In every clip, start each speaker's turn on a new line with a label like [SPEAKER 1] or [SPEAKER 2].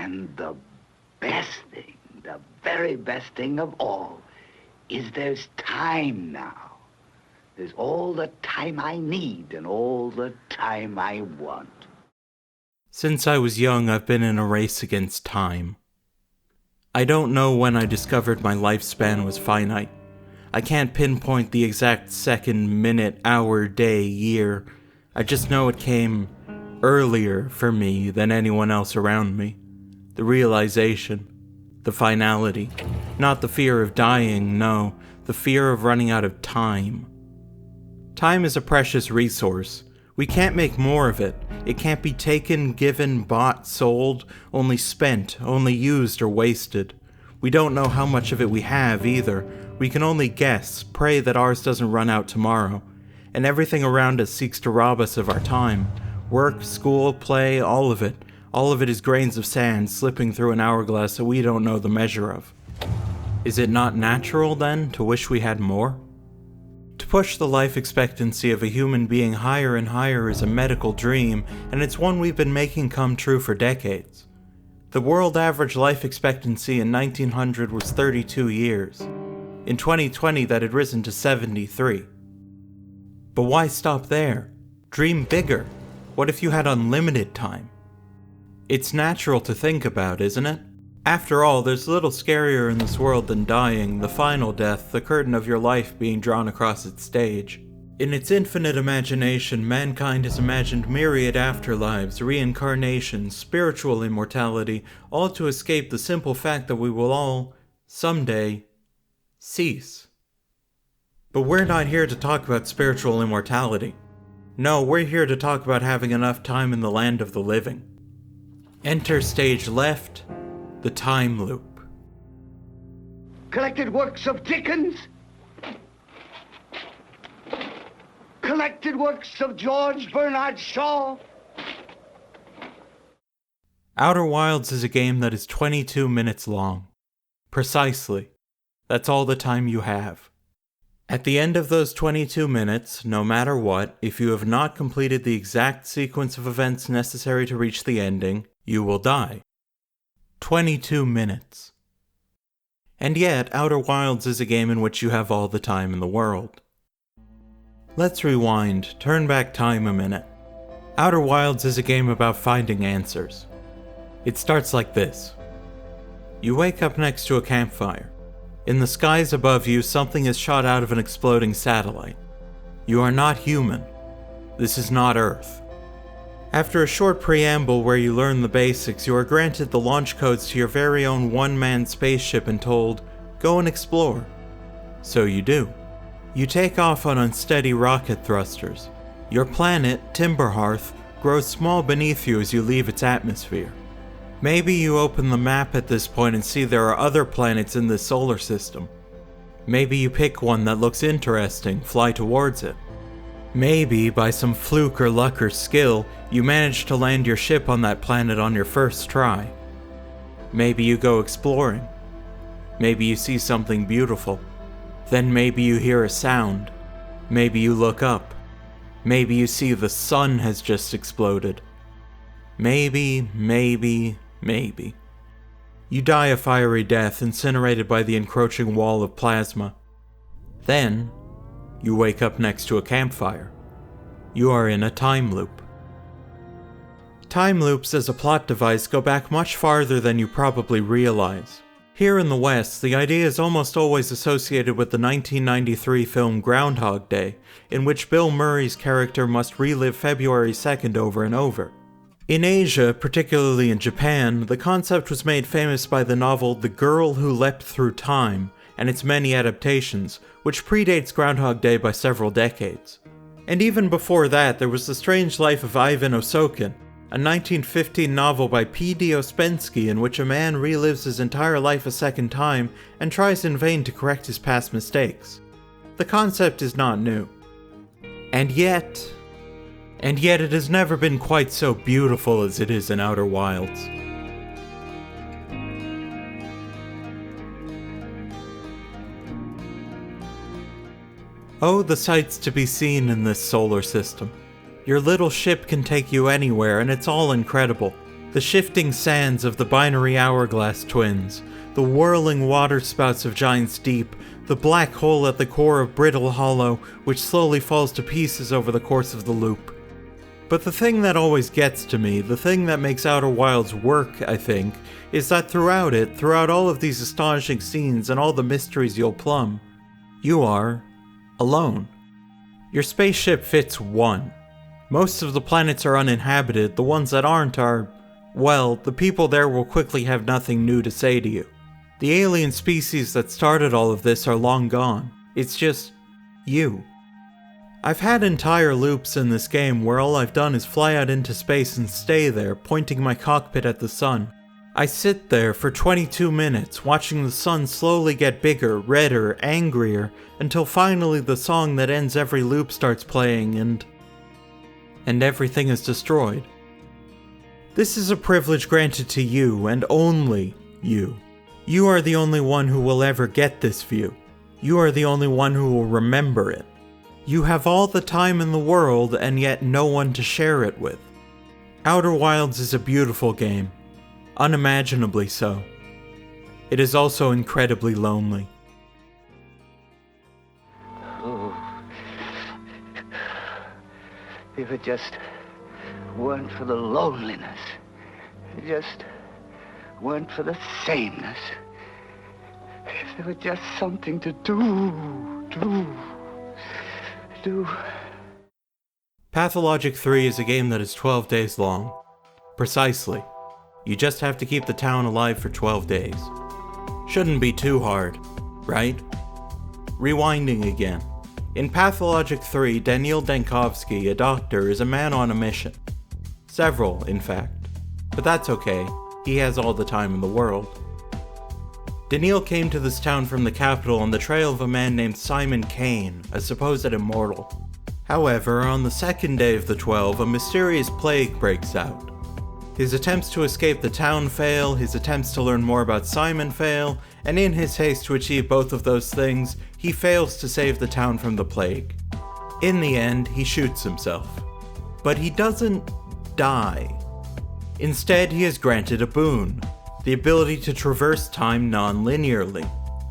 [SPEAKER 1] And the best thing, the very best thing of all, is there's time now. There's all the time I need and all the time I want.
[SPEAKER 2] Since I was young, I've been in a race against time. I don't know when I discovered my lifespan was finite. I can't pinpoint the exact second, minute, hour, day, year. I just know it came earlier for me than anyone else around me. The realization, the finality. Not the fear of dying, no, the fear of running out of time. Time is a precious resource. We can't make more of it. It can't be taken, given, bought, sold, only spent, only used or wasted. We don't know how much of it we have either. We can only guess, pray that ours doesn't run out tomorrow. And everything around us seeks to rob us of our time. Work, school, play, all of it. All of it is grains of sand slipping through an hourglass that we don't know the measure of. Is it not natural, then, to wish we had more? To push the life expectancy of a human being higher and higher is a medical dream, and it's one we've been making come true for decades. The world average life expectancy in 1900 was 32 years. In 2020, that had risen to 73. But why stop there? Dream bigger. What if you had unlimited time? It's natural to think about, isn't it? After all, there's little scarier in this world than dying, the final death, the curtain of your life being drawn across its stage. In its infinite imagination, mankind has imagined myriad afterlives, reincarnations, spiritual immortality, all to escape the simple fact that we will all, someday, cease. But we're not here to talk about spiritual immortality. No, we're here to talk about having enough time in the land of the living. Enter stage left, the time loop.
[SPEAKER 1] Collected works of Dickens. Collected works of George Bernard Shaw.
[SPEAKER 2] Outer Wilds is a game that is 22 minutes long. Precisely. That's all the time you have. At the end of those 22 minutes, no matter what, if you have not completed the exact sequence of events necessary to reach the ending, you will die. 22 minutes. And yet, Outer Wilds is a game in which you have all the time in the world. Let's rewind, turn back time a minute. Outer Wilds is a game about finding answers. It starts like this. You wake up next to a campfire. In the skies above you, something is shot out of an exploding satellite. You are not human. This is not Earth. After a short preamble where you learn the basics, you are granted the launch codes to your very own one-man spaceship and told, go and explore. So you do. You take off on unsteady rocket thrusters. Your planet, Hearth, grows small beneath you as you leave its atmosphere. Maybe you open the map at this point and see there are other planets in this solar system. Maybe you pick one that looks interesting, fly towards it. Maybe, by some fluke or luck or skill, you manage to land your ship on that planet on your first try. Maybe you go exploring. Maybe you see something beautiful. Then maybe you hear a sound. Maybe you look up. Maybe you see the sun has just exploded. Maybe. You die a fiery death, incinerated by the encroaching wall of plasma. Then, you wake up next to a campfire. You are in a time loop. Time loops as a plot device go back much farther than you probably realize. Here in the West, the idea is almost always associated with the 1993 film Groundhog Day, in which Bill Murray's character must relive February 2nd over and over. In Asia, particularly in Japan, the concept was made famous by the novel The Girl Who Leapt Through Time and its many adaptations, which predates Groundhog Day by several decades. And even before that, there was The Strange Life of Ivan Osokin, a 1915 novel by P.D. Ouspensky in which a man relives his entire life a second time and tries in vain to correct his past mistakes. The concept is not new. And yet it has never been quite so beautiful as it is in Outer Wilds. Oh, the sights to be seen in this solar system. Your little ship can take you anywhere, and it's all incredible. The shifting sands of the binary hourglass twins, the whirling waterspouts of Giant's Deep, the black hole at the core of Brittle Hollow, which slowly falls to pieces over the course of the loop. But the thing that always gets to me, the thing that makes Outer Wilds work, I think, is that throughout all of these astonishing scenes and all the mysteries you'll plumb, you are alone. Your spaceship fits one. Most of the planets are uninhabited, the ones that aren't are, well, the people there will quickly have nothing new to say to you. The alien species that started all of this are long gone. It's just you. I've had entire loops in this game where all I've done is fly out into space and stay there, pointing my cockpit at the sun. I sit there for 22 minutes, watching the sun slowly get bigger, redder, angrier, until finally the song that ends every loop starts playing and everything is destroyed. This is a privilege granted to you, and only you. You are the only one who will ever get this view. You are the only one who will remember it. You have all the time in the world, and yet no one to share it with. Outer Wilds is a beautiful game. Unimaginably so. It is also incredibly lonely.
[SPEAKER 1] Oh, if it just weren't for the loneliness, if it just weren't for the sameness, if there were just something to do.
[SPEAKER 2] Pathologic 3 is a game that is 12 days long. Precisely. You just have to keep the town alive for 12 days. Shouldn't be too hard, right? Rewinding again. In Pathologic 3, Daniil Dankovsky, a doctor, is a man on a mission. Several, in fact. But that's okay, he has all the time in the world. Daniil came to this town from the capital on the trail of a man named Simon Kane, a supposed immortal. However, on the second day of the 12, a mysterious plague breaks out. His attempts to escape the town fail, his attempts to learn more about Simon fail, and in his haste to achieve both of those things, he fails to save the town from the plague. In the end, he shoots himself. But he doesn't die. Instead, he is granted a boon, the ability to traverse time non-linearly,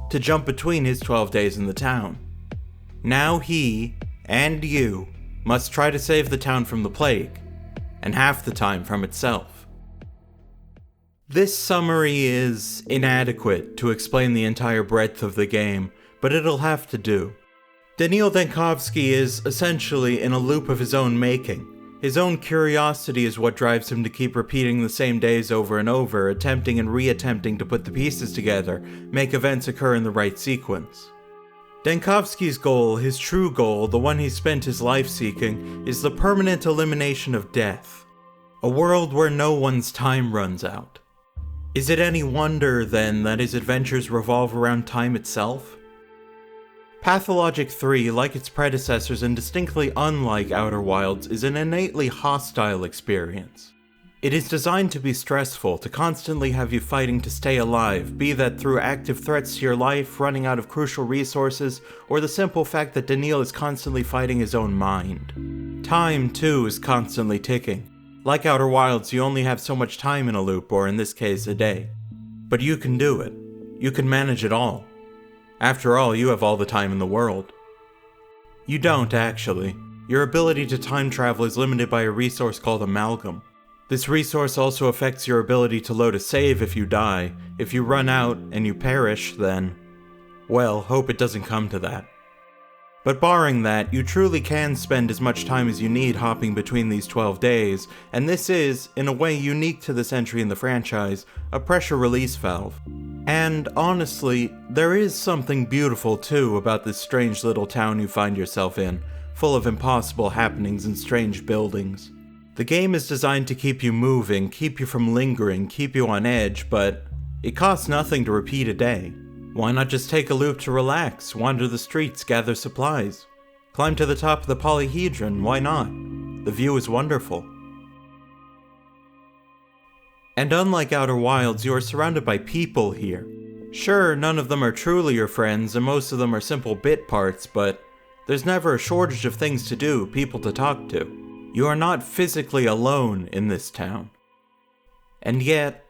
[SPEAKER 2] to jump between his 12 days in the town. Now he, and you, must try to save the town from the plague, and half the time from itself. This summary is inadequate to explain the entire breadth of the game, but it'll have to do. Daniil Dankovsky is essentially in a loop of his own making. His own curiosity is what drives him to keep repeating the same days over and over, attempting and re-attempting to put the pieces together, make events occur in the right sequence. Dankovsky's goal, his true goal, the one he spent his life seeking, is the permanent elimination of death. A world where no one's time runs out. Is it any wonder, then, that his adventures revolve around time itself? Pathologic 3, like its predecessors and distinctly unlike Outer Wilds, is an innately hostile experience. It is designed to be stressful, to constantly have you fighting to stay alive, be that through active threats to your life, running out of crucial resources, or the simple fact that Daniil is constantly fighting his own mind. Time, too, is constantly ticking. Like Outer Wilds, you only have so much time in a loop, or in this case, a day. But you can do it. You can manage it all. After all, you have all the time in the world. You don't, actually. Your ability to time travel is limited by a resource called Amalgam. This resource also affects your ability to load a save if you die. If you run out and you perish, then, well, hope it doesn't come to that. But barring that, you truly can spend as much time as you need hopping between these 12 days, and this is, in a way unique to this entry in the franchise, a pressure release valve. And honestly, there is something beautiful too about this strange little town you find yourself in, full of impossible happenings and strange buildings. The game is designed to keep you moving, keep you from lingering, keep you on edge, but it costs nothing to repeat a day. Why not just take a loop to relax, wander the streets, gather supplies? Climb to the top of the polyhedron, why not? The view is wonderful. And unlike Outer Wilds, you are surrounded by people here. Sure, none of them are truly your friends, and most of them are simple bit parts, but there's never a shortage of things to do, people to talk to. You are not physically alone in this town. And yet,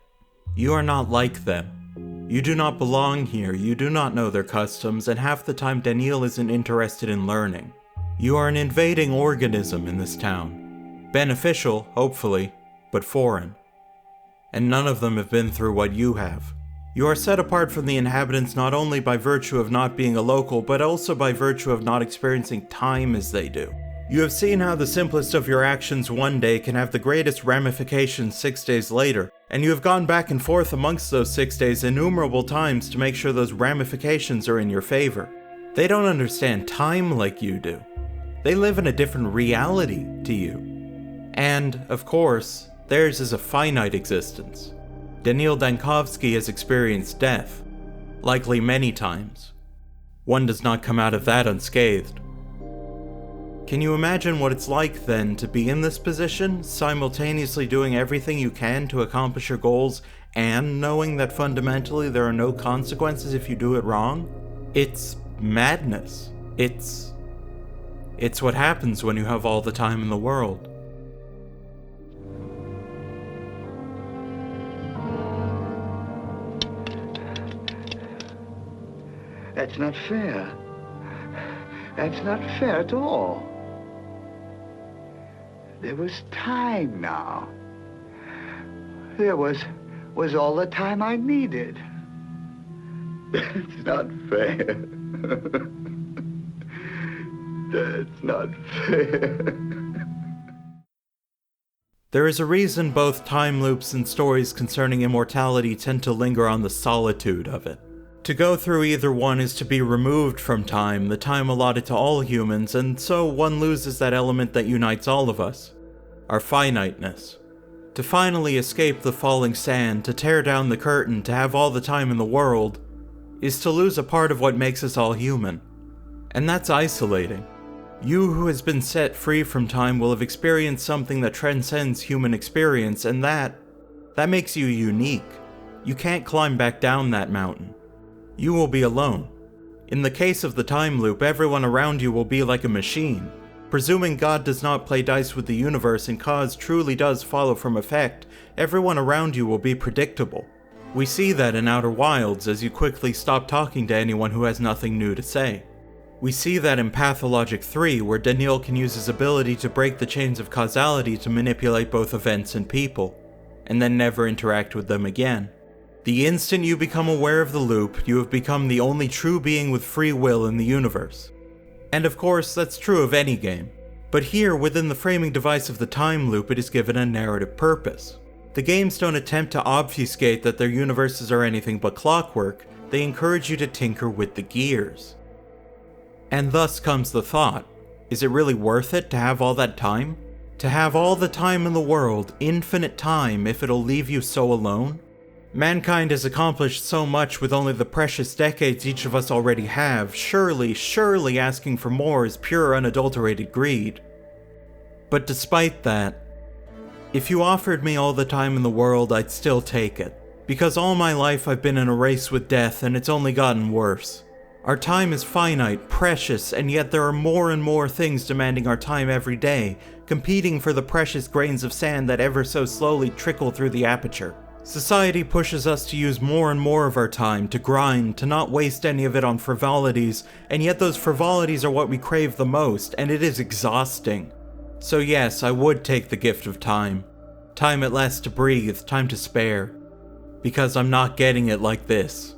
[SPEAKER 2] you are not like them. You do not belong here, you do not know their customs, and half the time Daniil isn't interested in learning. You are an invading organism in this town. Beneficial, hopefully, but foreign. And none of them have been through what you have. You are set apart from the inhabitants not only by virtue of not being a local, but also by virtue of not experiencing time as they do. You have seen how the simplest of your actions one day can have the greatest ramifications 6 days later, and you have gone back and forth amongst those 6 days innumerable times to make sure those ramifications are in your favor. They don't understand time like you do. They live in a different reality to you. And, of course, theirs is a finite existence. Daniil Dankovsky has experienced death, likely many times. One does not come out of that unscathed. Can you imagine what it's like then to be in this position, simultaneously doing everything you can to accomplish your goals and knowing that fundamentally there are no consequences if you do it wrong? It's madness. It's what happens when you have all the time in the world.
[SPEAKER 1] That's not fair. That's not fair at all. There was time now. There was all the time I needed. That's not fair. That's not fair.
[SPEAKER 2] There is a reason both time loops and stories concerning immortality tend to linger on the solitude of it. To go through either one is to be removed from time, the time allotted to all humans, and so one loses that element that unites all of us, our finiteness. To finally escape the falling sand, to tear down the curtain, to have all the time in the world, is to lose a part of what makes us all human. And that's isolating. You who has been set free from time will have experienced something that transcends human experience, and that makes you unique. You can't climb back down that mountain. You will be alone. In the case of the time loop, everyone around you will be like a machine. Presuming God does not play dice with the universe and cause truly does follow from effect, everyone around you will be predictable. We see that in Outer Wilds as you quickly stop talking to anyone who has nothing new to say. We see that in Pathologic 3, where Daniil can use his ability to break the chains of causality to manipulate both events and people, and then never interact with them again. The instant you become aware of the loop, you have become the only true being with free will in the universe. And of course, that's true of any game. But here, within the framing device of the time loop, it is given a narrative purpose. The games don't attempt to obfuscate that their universes are anything but clockwork, they encourage you to tinker with the gears. And thus comes the thought, is it really worth it to have all that time? To have all the time in the world, infinite time, if it'll leave you so alone? Mankind has accomplished so much with only the precious decades each of us already have. Surely asking for more is pure unadulterated greed. But despite that, if you offered me all the time in the world, I'd still take it. Because all my life I've been in a race with death, and it's only gotten worse. Our time is finite, precious, and yet there are more and more things demanding our time every day, competing for the precious grains of sand that ever so slowly trickle through the aperture. Society pushes us to use more and more of our time, to grind, to not waste any of it on frivolities, and yet those frivolities are what we crave the most, and it is exhausting. So yes, I would take the gift of time. Time at last to breathe, time to spare. Because I'm not getting it like this.